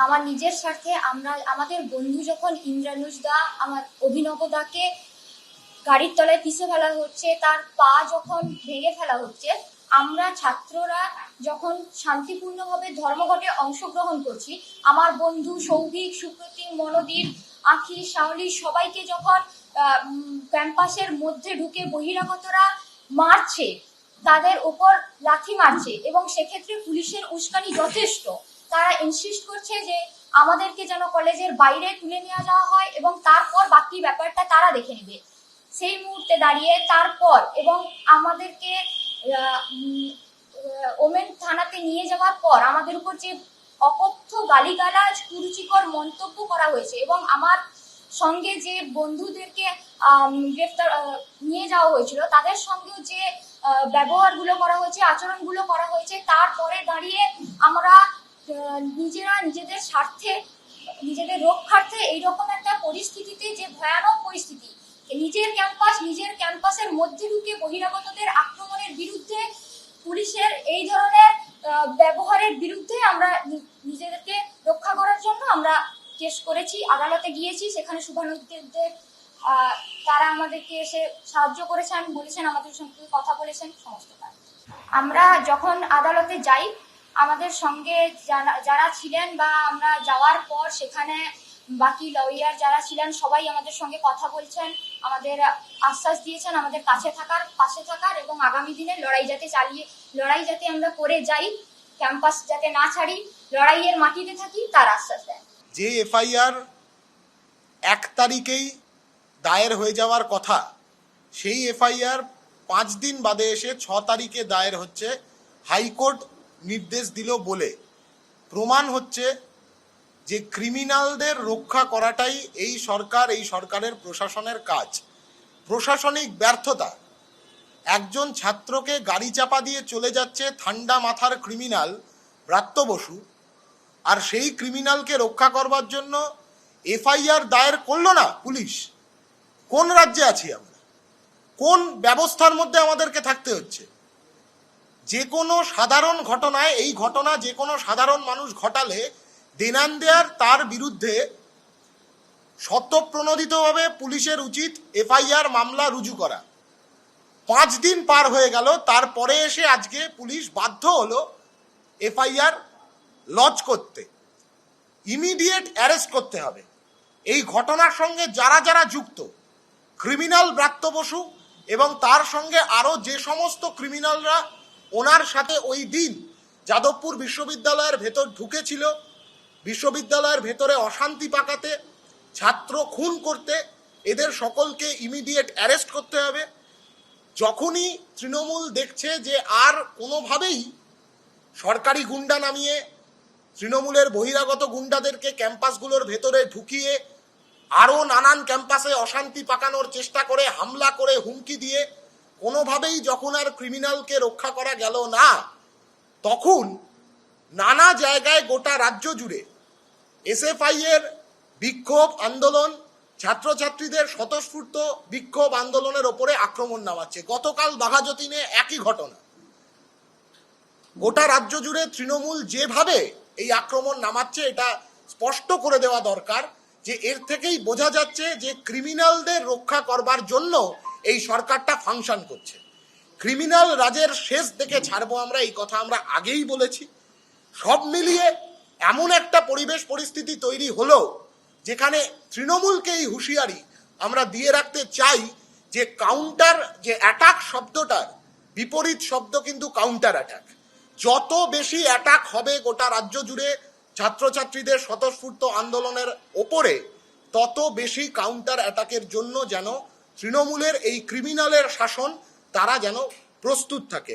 আমার নিজের স্বার্থে আমাদের বন্ধু যখন ইন্দ্রানুষ দা, আমার অভিনব দাকে গাড়ির তলায় পিষে ফেলা হচ্ছে, তার পা যখন ভেঙে ফেলা হচ্ছে, আমরা ছাত্ররা যখন শান্তিপূর্ণভাবে ধর্মঘটে অংশগ্রহণ করছি, আমার বন্ধু সৌভিক, সুপ্রতিম, মনোদীপ, আখি, শাওলি সবাইকে যখন ক্যাম্পাসের মধ্যে ঢুকে বহিরাগতরা মারছে, তাদের উপর লাথি মারছে, এবং সেক্ষেত্রে পুলিশের উস্কানি যথেষ্ট। তারা ইনসিস্ট করছে যে আমাদেরকে যেন কলেজের বাইরে তুলে নিয়ে যাওয়া হয় এবং তারপর বাকি ব্যাপারটা তারা দেখে নেবে। সেই মুহূর্তে দাঁড়িয়ে তারপর এবং আমাদেরকে ওমেন থানাতে নিয়ে যাওয়ার পর আমাদের উপর যে অকথ্য গালিগালাজ, কুরুচিকর মন্তব্য করা হয়েছে, এবং আমার সঙ্গে যে বন্ধুদেরকে গ্রেফতার নিয়ে যাওয়া হয়েছিল তাদের সঙ্গেও যে ব্যবহারগুলো করা হয়েছে, আচরণগুলো করা হয়েছে, তারপরে দাঁড়িয়ে আমরা নিজেরা নিজেদের স্বার্থে, নিজেদের রক্ষার্থে এইরকম একটা পরিস্থিতিতে, যে ভয়ানক পরিস্থিতি, নিজের ক্যাম্পাসের মধ্যে ঢুকে বহিরাগতদের আক্রমণের বিরুদ্ধে, পুলিশের এই ধরনের ব্যবহারের বিরুদ্ধে আমরা নিজেদেরকে রক্ষা করার জন্য আমরা কেস করেছি, আদালতে গিয়েছি। সেখানে শুভানুদ্দের তারা আমাদেরকে এসে সাহায্য করেছেন, বলেছেন, আমাদের সঙ্গে কথা বলেছেন, সমস্ত কাজ। আমরা যখন আদালতে যাই, আমাদের সঙ্গে যারা ছিলেন বা আমরা যাওয়ার পর সেখানে বাকি লয়ার যারা ছিলেন সবাই আমাদের সঙ্গে কথা বলছেন, আমাদের আশ্বাস দিয়েছেন আমাদের পাশে থাকার এবং আগামী দিনে লড়াই যাতে আমরা করে যাই, ক্যাম্পাস যাতে না ছাড়ি, লড়াইয়ের মাটিতে থাকি, তার আশ্বাস দেন। যে এফআইআর 1 তারিখেই দায়ের হয়ে যাওয়ার কথা, সেই এফআইআর 5 দিন বাদে এসে 6 তারিখে দায়ের হচ্ছে, হাইকোর্ট নির্দেশ দিল বলে প্রমাণ হচ্ছে যে ক্রিমিনালদের রক্ষা করাটাই এই সরকারের প্রশাসনের কাজ। প্রশাসনিক ব্যর্থতা। একজন ছাত্রকে গাড়ি চাপা দিয়ে চলে যাচ্ছে ঠান্ডা মাথার ক্রিমিনাল ব্রাত্য বসু, আর সেই ক্রিমিনালকে রক্ষা করবার জন্য এফআইআর দায়ের করলো না পুলিশ। কোন রাজ্যে আছি আমরা? কোন ব্যবস্থার মধ্যে আমাদেরকে থাকতে হচ্ছে? যে কোনো সাধারণ ঘটনায়, এই ঘটনা যে কোনো সাধারণ মানুষ ঘটালে দেনান তার বিরুদ্ধে স্বতঃপ্রণোদিতভাবে পুলিশের উচিত এফআইআর মামলা রুজু করা। 5 দিন পার হয়ে গেল, তারপরে এসে আজকে পুলিশ বাধ্য হলো এফআইআর লজ করতে, ইমিডিয়েট অ্যারেস্ট করতে হবে। এই ঘটনার সঙ্গে যারা যারা যুক্ত, ক্রিমিনাল ব্রাত্য বসু এবং তার সঙ্গে আরও যে সমস্ত ক্রিমিনালরা ওনার সাথে ওই দিন যাদবপুর বিশ্ববিদ্যালয়ের ভেতর ঢুকেছিল, বিশ্ববিদ্যালয়ের ভেতরে অশান্তি পাকাতে, ছাত্র খুন করতে, এদের সকলকে ইমিডিয়েট অ্যারেস্ট করতে হবে। যখনই তৃণমূল দেখছে যে আর কোনোভাবেই সরকারি গুন্ডা নামিয়ে তৃণমূলের বহিরাগত গুন্ডাদেরকে ক্যাম্পাসগুলোর ভেতরে ঢুকিয়ে আরও নানান ক্যাম্পাসে অশান্তি পাকানোর চেষ্টা করে, হামলা করে, হুমকি দিয়ে কোনোভাবেই যখন আর ক্রিমিনালকে রক্ষা করা গেল না, তখন নানা জায়গায় গোটা রাজ্য জুড়ে এসএফআই এর বিক্ষোভ আন্দোলন, ছাত্রছাত্রীদের স্বতঃস্ফূর্ত বিক্ষোভ আন্দোলনের ওপরে আক্রমণ নামাচ্ছে। গতকাল বাঘাযতীনে একই ঘটনা। গোটা রাজ্য জুড়ে তৃণমূল যেভাবে এই আক্রমণ নামাচ্ছে, এটা স্পষ্ট করে দেওয়া দরকার যে এর থেকেই বোঝা যাচ্ছে যে ক্রিমিনালদের রক্ষা করবার জন্য এই সরকারটা ফাংশন করছে। ক্রিমিনাল রাজের শেষ দেখে ছাড়বো আমরা, এই কথা আমরা আগেই বলেছি। সব মিলিয়ে এমন একটা পরিস্থিতি তৈরি হলো যেখানে তৃণমূলকে এই হুঁশিয়ারি আমরা দিয়ে রাখতে চাই যে কাউন্টার, যে অ্যাটাক শব্দটার বিপরীত শব্দ কিন্তু কাউন্টার অ্যাটাক। যত বেশি অ্যাটাক হবে গোটা রাজ্য জুড়ে ছাত্রছাত্রীদের স্বতঃস্ফূর্ত আন্দোলনের ওপরে, তত বেশি কাউন্টার অ্যাটাকের জন্য যেন তৃণমূলের এই ক্রিমিনালের শাসন তারা যেন প্রস্তুত থাকে।